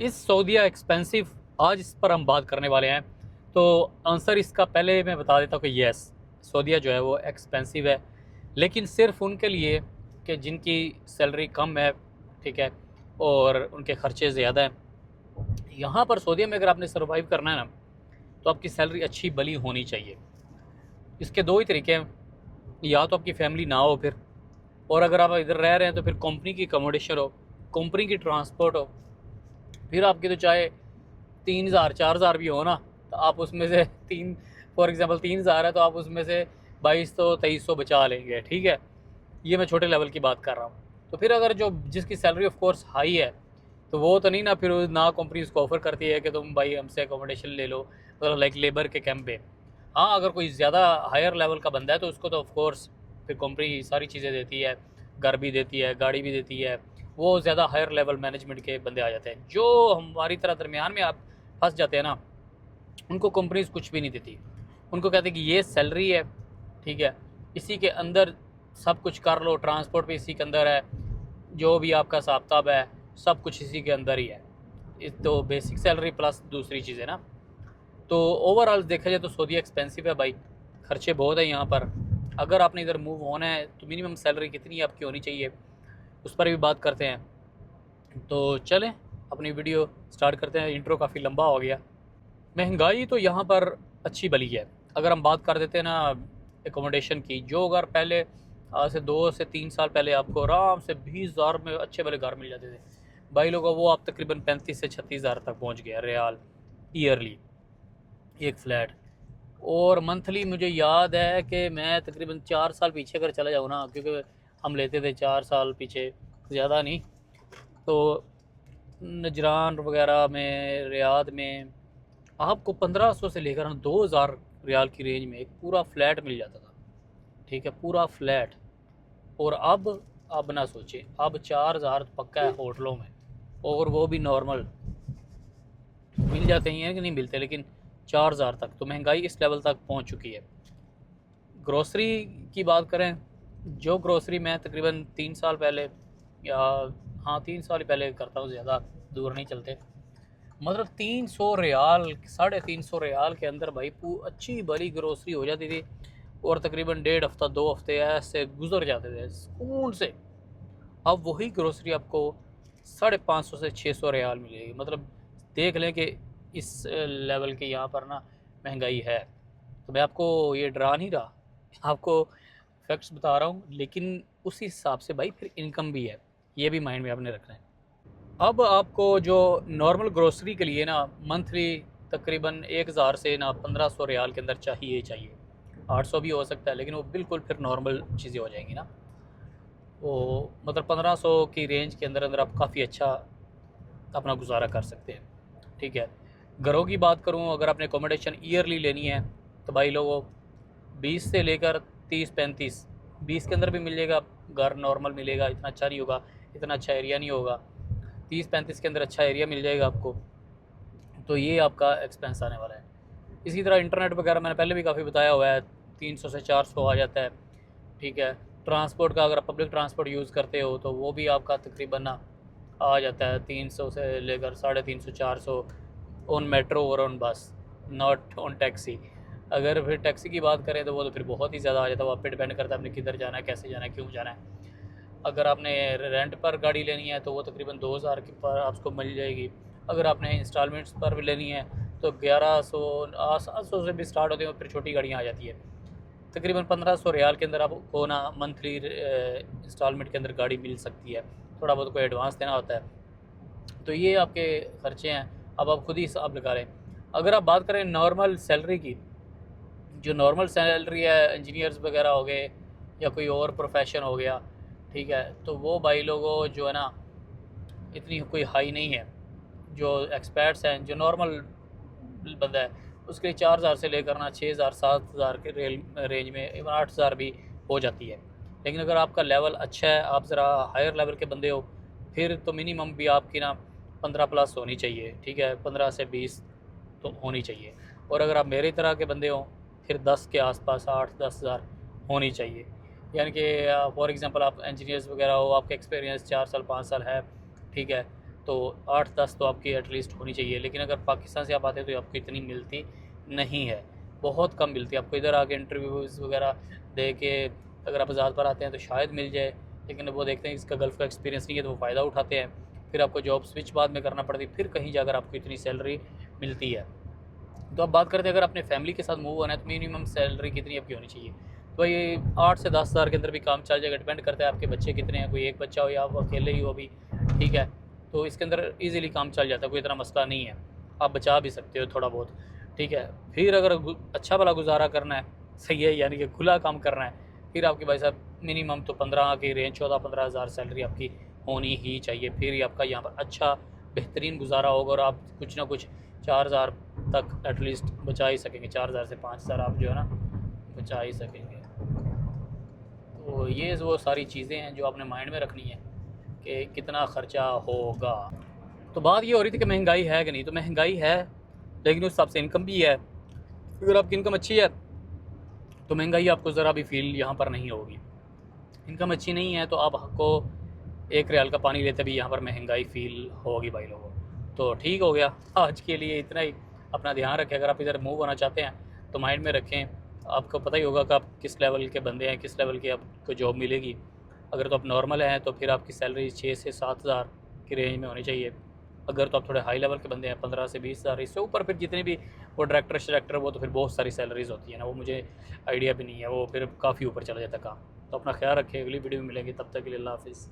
इस सऊदीया एक्सपेंसिव, आज इस पर हम बात करने वाले हैं। तो आंसर इसका पहले मैं बता देता हूँ कि यस, सऊदीया जो है वो एक्सपेंसिव है, लेकिन सिर्फ उनके लिए कि जिनकी सैलरी कम है, ठीक है, और उनके खर्चे ज़्यादा हैं। यहाँ पर सऊदीया में अगर आपने सर्वाइव करना है ना, तो आपकी सैलरी अच्छी भली होनी चाहिए। इसके दो ही तरीके हैं, या तो आपकी फैमिली ना हो फिर, और अगर आप इधर रह रहे हैं तो फिर कंपनी की अकोमोडेशन हो, कंपनी की ट्रांसपोर्ट हो। फिर आपके तो चाहे 3,000 4,000 भी हो ना, तो आप उसमें से तीन, फॉर एग्ज़ाम्पल 3,000 है तो आप उसमें से 2200 2300 बचा लेंगे, ठीक है। ये मैं छोटे लेवल की बात कर रहा हूँ। तो फिर अगर जो जिसकी सैलरी ऑफ कोर्स हाई है, तो वो तो नहीं ना, फिर ना कंपनी उसको ऑफ़र करती है कि तुम भाई हमसे अकोमोडेशन ले लो, मतलब लाइक लेबर के कैंप पे। हाँ, अगर कोई ज़्यादा हायर लेवल का बंदा है तो उसको तो ऑफ कोर्स फिर कंपनी सारी चीज़ें देती है, घर भी देती है, गाड़ी भी देती है। वो ज़्यादा हायर लेवल मैनेजमेंट के बंदे आ जाते हैं। जो हमारी तरह दरमियान में आप फंस जाते हैं ना, उनको कंपनीज कुछ भी नहीं देती। उनको कहते हैं कि ये सैलरी है, ठीक है, इसी के अंदर सब कुछ कर लो, ट्रांसपोर्ट भी इसी के अंदर है, जो भी आपका हिसाब किताब है सब कुछ इसी के अंदर ही है। तो बेसिक सैलरी प्लस दूसरी चीज़ें ना। तो ओवरऑल देखा जाए तो सऊदी एक्सपेंसिव है भाई, खर्चे बहुत है यहाँ पर। अगर आपने इधर मूव होना है तो मिनिमम सैलरी कितनी आपकी होनी चाहिए, उस पर भी बात करते हैं। तो चलें अपनी वीडियो स्टार्ट करते हैं। इंट्रो काफ़ी लंबा हो गया। महंगाई तो यहाँ पर अच्छी भली है। अगर हम बात कर देते हैं ना एकोमोडेशन की, जो अगर पहले आज से 2 से 3 साल पहले आपको आराम से 20,000 में अच्छे वाले घर मिल जाते थे भाई लोगों, वो आप तकरीबन 35 से 36 हज़ार तक पहुँच गया रियाल ईयरली एक फ़्लैट। और मंथली मुझे याद है कि मैं तकरीबन 4 साल पीछे अगर चला जाऊँ ना, क्योंकि हम लेते थे 4 साल पीछे, ज़्यादा नहीं, तो नजरान वगैरह में, रियाद में आपको 1500 से लेकर 2,000 रियाल की रेंज में एक पूरा फ्लैट मिल जाता था, ठीक है, पूरा फ्लैट। और अब ना सोचे, अब 4,000 पक्का है होटलों में, और वो भी नॉर्मल मिल जाते हैं कि नहीं मिलते, लेकिन 4,000 तक तो महंगाई इस लेवल तक पहुंच चुकी है। ग्रोसरी की बात करें, जो ग्रोसरी मैं तकरीबन 3 साल पहले, या हाँ 3 साल पहले करता हूँ, ज़्यादा दूर नहीं चलते, मतलब 300 रियाल, 350 रियाल के अंदर भाई अच्छी बड़ी ग्रोसरी हो जाती थी। और तकरीबन 1.5 हफ्ता 2 हफ्ते ऐसे गुजर जाते थे सुकून से। अब वही ग्रोसरी आपको 550 से 600 रियाल मिलेगी। मतलब देख लें कि इस लेवल के यहाँ पर ना महंगाई है। तो मैं आपको ये डरा नहीं रहा, आपको फैक्ट्स बता रहा हूँ, लेकिन उसी हिसाब से भाई फिर इनकम भी है, ये भी माइंड में आपने रखना है। अब आपको जो नॉर्मल ग्रोसरी के लिए ना मंथली तकरीबन 1,000 से ना 1500 रियाल के अंदर चाहिए चाहिए। 800 भी हो सकता है, लेकिन वो बिल्कुल फिर नॉर्मल चीज़ें हो जाएंगी ना। वो मतलब 1500 की रेंज के अंदर अंदर आप काफ़ी अच्छा अपना गुजारा कर सकते हैं, ठीक है। घरों की बात करूँ, अगर आपने अकोमोडेशन ईयरली लेनी है तो भाई लोगों 20 से लेकर 30 35, 20 के अंदर भी मिल जाएगा घर, नॉर्मल मिलेगा, इतना अच्छा नहीं होगा, इतना अच्छा एरिया नहीं होगा। 30 35 के अंदर अच्छा एरिया मिल जाएगा आपको। तो ये आपका एक्सपेंस आने वाला है। इसी तरह इंटरनेट वगैरह मैंने पहले भी काफ़ी बताया हुआ है, 300 से 400 आ जाता है, ठीक है। ट्रांसपोर्ट का अगर आप पब्लिक ट्रांसपोर्ट यूज़ करते हो तो वो भी आपका तकरीबन ना आ जाता है 300 से लेकर 350 400, ऑन मेट्रो और ऑन बस, नॉट ऑन टैक्सी। अगर फिर टैक्सी की बात करें तो वो तो फिर बहुत ही ज़्यादा आ जाता है। वो आप पे डिपेंड करता है आपने किधर जाना है, कैसे जाना है, क्यों जाना है। अगर आपने रेंट पर गाड़ी लेनी है तो वो तकरीबन 2,000 की पर आपको मिल जाएगी। अगर आपने इंस्टॉलमेंट्स पर भी लेनी है तो 1100 700 से भी स्टार्ट होते हैं, फिर छोटी गाड़ियाँ आ जाती है। तकरीबन 1500 रियाल के अंदर आपको ना मंथली इंस्टॉलमेंट के अंदर गाड़ी मिल सकती है। थोड़ा बहुत कोई एडवांस देना होता है। तो ये आपके ख़र्चे हैं, अब आप खुद ही हिसाब लगा लें। अगर आप बात करें नॉर्मल सैलरी की, जो नॉर्मल सैलरी है, इंजीनियर्स वगैरह हो गए या कोई और प्रोफेशन हो गया, ठीक है, तो वो भाई लोगों जो है ना इतनी कोई हाई नहीं है। जो एक्सपर्ट्स हैं, जो नॉर्मल बंदा है, उसके लिए 4,000 से लेकर ना 6,000 7,000 के रेंज में, इवन 8,000 भी हो जाती है। लेकिन अगर आपका लेवल अच्छा है, आप ज़रा हायर लेवल के बंदे हो, फिर तो मिनिमम भी आपकी ना 15 प्लस होनी चाहिए, ठीक है, 15 से 20 तो होनी चाहिए। और अगर आप मेरी तरह के बंदे हों फिर 10 के आसपास 8 10 हज़ार होनी चाहिए। यानी कि फॉर एग्ज़ाम्पल आप इंजीनियर्स वगैरह हो, आपका एक्सपीरियंस 4 साल 5 साल है, ठीक है, तो 8-10 तो आपकी एटलीस्ट होनी चाहिए। लेकिन अगर पाकिस्तान से आप आते हैं तो आपको इतनी मिलती नहीं है, बहुत कम मिलती है। आपको इधर आके इंटरव्यूज़ वगैरह दे के अगर आप आज़ाद पर आते हैं तो शायद मिल जाए, लेकिन वो देखते हैं इसका गल्फ़ का एक्सपीरियंस नहीं है तो वो फ़ायदा उठाते हैं। फिर आपको जॉब स्विच बाद में करना पड़ती है, फिर कहीं जाकर आपको इतनी सैलरी मिलती है। तो अब बात करते हैं, अगर अपने फैमिली के साथ मूव होना है तो मिनिमम सैलरी कितनी आपकी होनी चाहिए। तो ये 8 से 10 हज़ार के अंदर भी काम चल जाएगा। डिपेंड करता है आपके बच्चे कितने हैं, कोई एक बच्चा हो या आप अकेले ही हो अभी, ठीक है, तो इसके अंदर ईज़िली काम चल जाता है, कोई इतना मसला नहीं है, आप बचा भी सकते हो थोड़ा बहुत, ठीक है। फिर अगर अच्छा भला गुजारा करना है, सही है, यानी कि खुला काम करना है, फिर आपके भाई साहब मिनिमम तो 15 की रेंज, 14-15 हज़ार सैलरी आपकी होनी ही चाहिए। फिर ही आपका यहाँ पर अच्छा बेहतरीन गुजारा होगा और आप कुछ ना कुछ 4 हज़ार तक एटलीस्ट बचा ही सकेंगे। 4 हज़ार से 5 हज़ार आप जो है ना बचा ही सकेंगे। तो ये वो सारी चीज़ें हैं जो आपने माइंड में रखनी है कि कितना ख़र्चा होगा। तो बात ये हो रही थी कि महंगाई है कि नहीं, तो महंगाई है, लेकिन उस हिसाब से इनकम भी है। अगर आपकी इनकम अच्छी है तो महंगाई आपको ज़रा भी फील यहाँ पर नहीं होगी। इनकम अच्छी नहीं है तो आपको 1 रियाल का पानी लेते भी यहाँ पर महंगाई फील होगी भाई लोगों। तो ठीक हो गया, आज के लिए इतना ही। अपना ध्यान रखें, अगर आप इधर मूव होना चाहते हैं तो माइंड में रखें, आपको पता ही होगा कि आप किस लेवल के बंदे हैं, किस लेवल की आपको जॉब मिलेगी। अगर तो आप नॉर्मल हैं तो फिर आपकी सैलरी 6 से 7 हज़ार की रेंज में होनी चाहिए। अगर तो आप थोड़े हाई लेवल के बंदे हैं, 15 से 20 हज़ार, इससे ऊपर फिर जितने भी वो डायरेक्टर शायरेक्टर, वो तो फिर बहुत सारी सैलरीज़ होती है ना, वो मुझे आइडिया भी नहीं है, वो फिर काफ़ी ऊपर चला जाता काम। तो अपना ख्याल रखें, अगली वीडियो में मिलेंगे, तब तक के लिए अल्लाह हाफ़िज़।